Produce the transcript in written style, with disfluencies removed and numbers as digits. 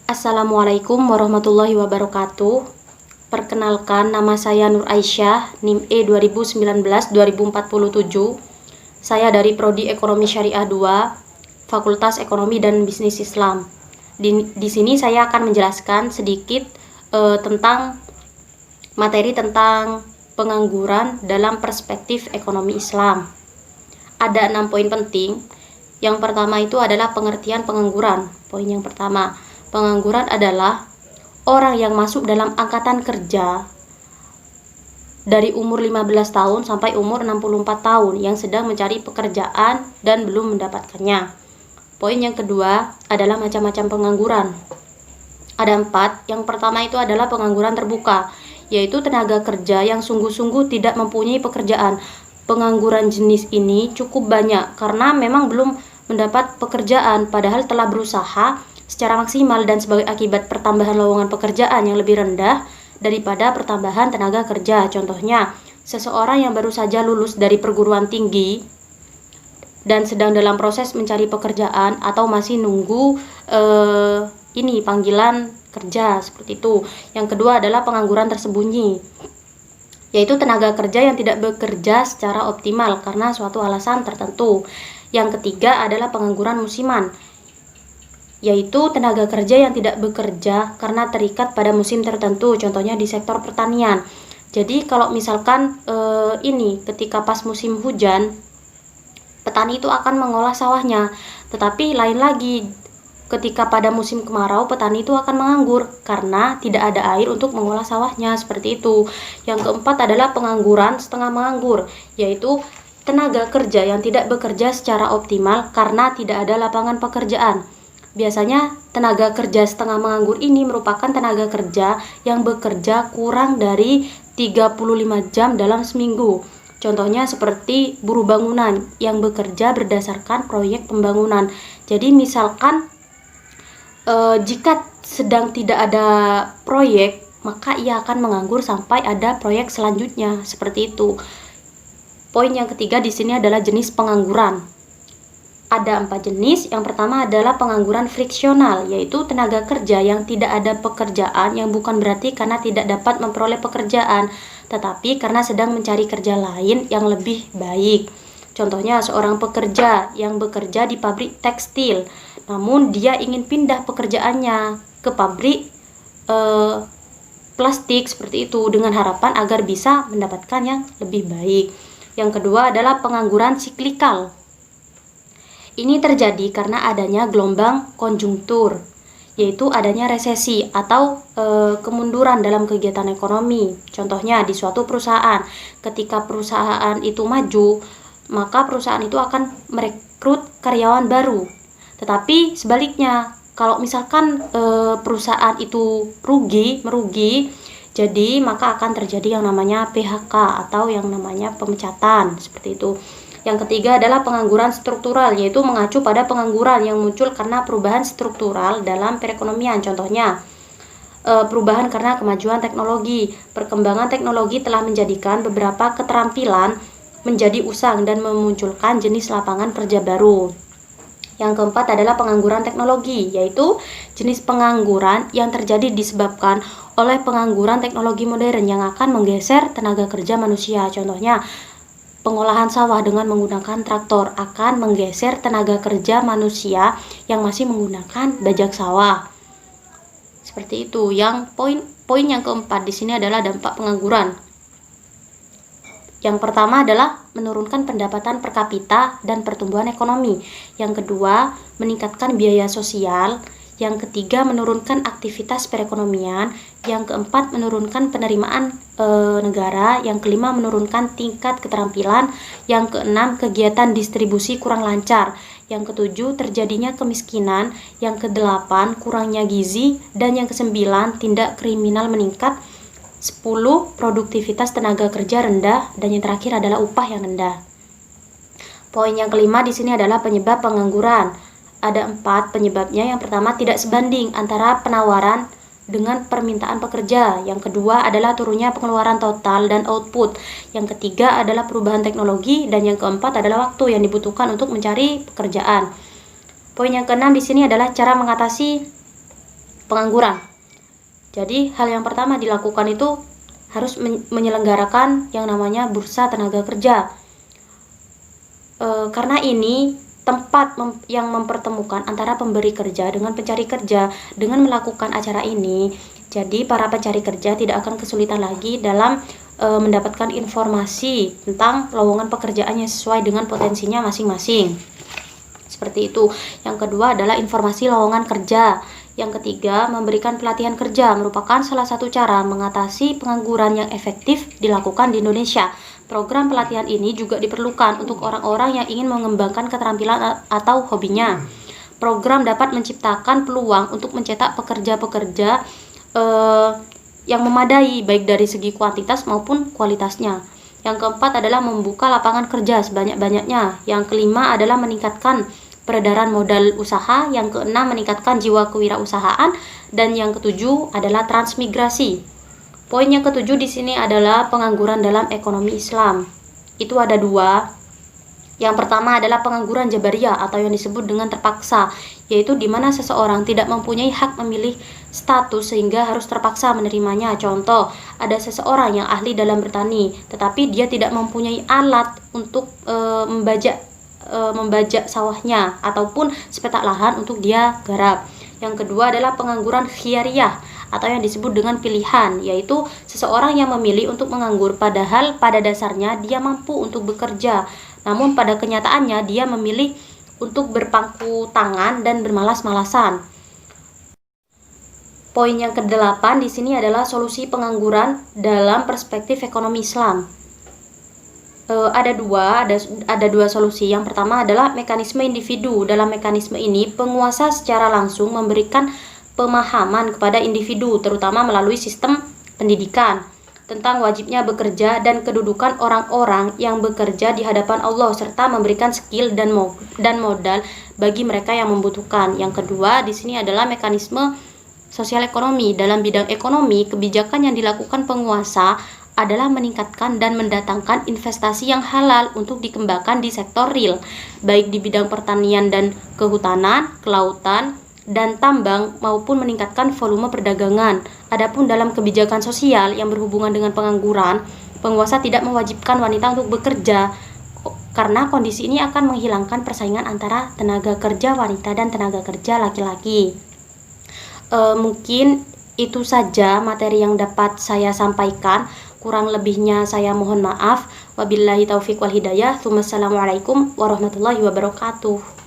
Assalamualaikum warahmatullahi wabarakatuh. Perkenalkan, nama saya Nur Aisyah, NIM E 2019-2047. Saya dari Prodi Ekonomi Syariah 2, Fakultas Ekonomi dan Bisnis Islam. Di sini saya akan menjelaskan sedikit tentang materi tentang pengangguran dalam perspektif ekonomi Islam. Ada 6 poin penting. Yang pertama itu adalah pengertian pengangguran. Poin yang pertama, pengangguran adalah orang yang masuk dalam angkatan kerja dari umur 15 tahun sampai umur 64 tahun yang sedang mencari pekerjaan dan belum mendapatkannya. Poin yang kedua adalah macam-macam pengangguran. Ada 4. Yang pertama itu adalah pengangguran terbuka, yaitu tenaga kerja yang sungguh-sungguh tidak mempunyai pekerjaan. Pengangguran jenis ini cukup banyak karena memang belum mendapat pekerjaan padahal telah berusaha secara maksimal dan sebagai akibat pertambahan lowongan pekerjaan yang lebih rendah daripada pertambahan tenaga kerja. Contohnya, seseorang yang baru saja lulus dari perguruan tinggi dan sedang dalam proses mencari pekerjaan atau masih nunggu panggilan kerja, seperti itu. Yang kedua adalah pengangguran tersembunyi, yaitu tenaga kerja yang tidak bekerja secara optimal karena suatu alasan tertentu. Yang ketiga adalah pengangguran musiman, yaitu tenaga kerja yang tidak bekerja karena terikat pada musim tertentu, contohnya di sektor pertanian. Jadi kalau misalkan ketika pas musim hujan, petani itu akan mengolah sawahnya, tetapi lain lagi ketika pada musim kemarau, petani itu akan menganggur karena tidak ada air untuk mengolah sawahnya, seperti itu. Yang keempat adalah pengangguran setengah menganggur, yaitu tenaga kerja yang tidak bekerja secara optimal karena tidak ada lapangan pekerjaan. Biasanya tenaga kerja setengah menganggur ini merupakan tenaga kerja yang bekerja kurang dari 35 jam dalam seminggu. Contohnya seperti buruh bangunan yang bekerja berdasarkan proyek pembangunan. Jadi misalkan jika sedang tidak ada proyek, maka ia akan menganggur sampai ada proyek selanjutnya, seperti itu. Poin yang ketiga di sini adalah jenis pengangguran. Ada 4 jenis. Yang pertama adalah pengangguran friksional, yaitu tenaga kerja yang tidak ada pekerjaan, yang bukan berarti karena tidak dapat memperoleh pekerjaan, tetapi karena sedang mencari kerja lain yang lebih baik. Contohnya seorang pekerja yang bekerja di pabrik tekstil, namun dia ingin pindah pekerjaannya ke pabrik plastik, seperti itu, dengan harapan agar bisa mendapatkan yang lebih baik. Yang kedua adalah pengangguran siklikal. Ini terjadi karena adanya gelombang konjungtur, yaitu adanya resesi atau kemunduran dalam kegiatan ekonomi. Contohnya di suatu perusahaan, ketika perusahaan itu maju, maka perusahaan itu akan merekrut karyawan baru. Tetapi sebaliknya, kalau misalkan perusahaan itu merugi, jadi maka akan terjadi yang namanya PHK atau yang namanya pemecatan, seperti itu. Yang ketiga adalah pengangguran struktural, yaitu mengacu pada pengangguran yang muncul karena perubahan struktural dalam perekonomian. Contohnya, perubahan karena kemajuan teknologi. Perkembangan teknologi telah menjadikan beberapa keterampilan menjadi usang dan memunculkan jenis lapangan kerja baru. Yang keempat adalah pengangguran teknologi, yaitu jenis pengangguran yang terjadi disebabkan oleh pengangguran teknologi modern yang akan menggeser tenaga kerja manusia. Contohnya, pengolahan sawah dengan menggunakan traktor akan menggeser tenaga kerja manusia yang masih menggunakan bajak sawah. Seperti itu. Yang poin yang keempat di sini adalah dampak pengangguran. Yang pertama adalah menurunkan pendapatan per kapita dan pertumbuhan ekonomi. Yang kedua, meningkatkan biaya sosial. Yang ketiga, menurunkan aktivitas perekonomian. Yang keempat, menurunkan penerimaan negara. Yang kelima, menurunkan tingkat keterampilan. Yang keenam, kegiatan distribusi kurang lancar. Yang ketujuh, terjadinya kemiskinan. Yang kedelapan, kurangnya gizi. Dan yang kesembilan, tindak kriminal meningkat. 10. Produktivitas tenaga kerja rendah. Dan yang terakhir adalah upah yang rendah. Poin yang kelima di sini adalah penyebab pengangguran. Ada 4 penyebabnya. Yang pertama, tidak sebanding antara penawaran dengan permintaan pekerja. Yang kedua adalah turunnya pengeluaran total dan output. Yang ketiga adalah perubahan teknologi. Dan yang keempat adalah waktu yang dibutuhkan untuk mencari pekerjaan. Poin yang keenam di sini adalah cara mengatasi pengangguran. Jadi hal yang pertama dilakukan itu harus menyelenggarakan yang namanya bursa tenaga kerja. Karena ini tempat yang mempertemukan antara pemberi kerja dengan pencari kerja. Dengan melakukan acara ini, jadi para pencari kerja tidak akan kesulitan lagi dalam mendapatkan informasi tentang lowongan pekerjaannya sesuai dengan potensinya masing-masing. Seperti itu. Yang kedua adalah informasi lowongan kerja. Yang ketiga, memberikan pelatihan kerja merupakan salah satu cara mengatasi pengangguran yang efektif dilakukan di Indonesia. Program pelatihan ini juga diperlukan untuk orang-orang yang ingin mengembangkan keterampilan atau hobinya. Program dapat menciptakan peluang untuk mencetak pekerja-pekerja yang memadai baik dari segi kuantitas maupun kualitasnya. Yang keempat adalah membuka lapangan kerja sebanyak-banyaknya. Yang kelima adalah meningkatkan peredaran modal usaha. Yang keenam meningkatkan jiwa kewirausahaan, dan yang ketujuh adalah transmigrasi. Poin yang ketujuh di sini adalah pengangguran dalam ekonomi Islam. Itu ada dua. Yang pertama adalah pengangguran jabariyah atau yang disebut dengan terpaksa, yaitu di mana seseorang tidak mempunyai hak memilih status sehingga harus terpaksa menerimanya. Contoh, ada seseorang yang ahli dalam bertani, tetapi dia tidak mempunyai alat untuk membajak sawahnya ataupun sepetak lahan untuk dia garap. Yang kedua adalah pengangguran khiyariyah atau yang disebut dengan pilihan, yaitu seseorang yang memilih untuk menganggur padahal pada dasarnya dia mampu untuk bekerja, namun pada kenyataannya dia memilih untuk berpangku tangan dan bermalas-malasan. Poin yang kedelapan di sini adalah solusi pengangguran dalam perspektif ekonomi Islam. Ada dua solusi. Yang pertama adalah mekanisme individu. Dalam mekanisme ini, penguasa secara langsung memberikan pemahaman kepada individu, terutama melalui sistem pendidikan, tentang wajibnya bekerja dan kedudukan orang-orang yang bekerja di hadapan Allah, serta memberikan skill dan modal bagi mereka yang membutuhkan. Yang kedua di sini adalah mekanisme sosial ekonomi. Dalam bidang ekonomi, kebijakan yang dilakukan penguasa adalah meningkatkan dan mendatangkan investasi yang halal untuk dikembangkan di sektor real, baik di bidang pertanian dan kehutanan, kelautan, dan tambang, maupun meningkatkan volume perdagangan. Adapun dalam kebijakan sosial yang berhubungan dengan pengangguran, penguasa tidak mewajibkan wanita untuk bekerja karena kondisi ini akan menghilangkan persaingan antara tenaga kerja wanita dan tenaga kerja laki-laki. Mungkin itu saja materi yang dapat saya sampaikan. Kurang lebihnya saya mohon maaf. Wabillahi taufiq wal hidayah. Wassalamualaikum warahmatullahi wabarakatuh.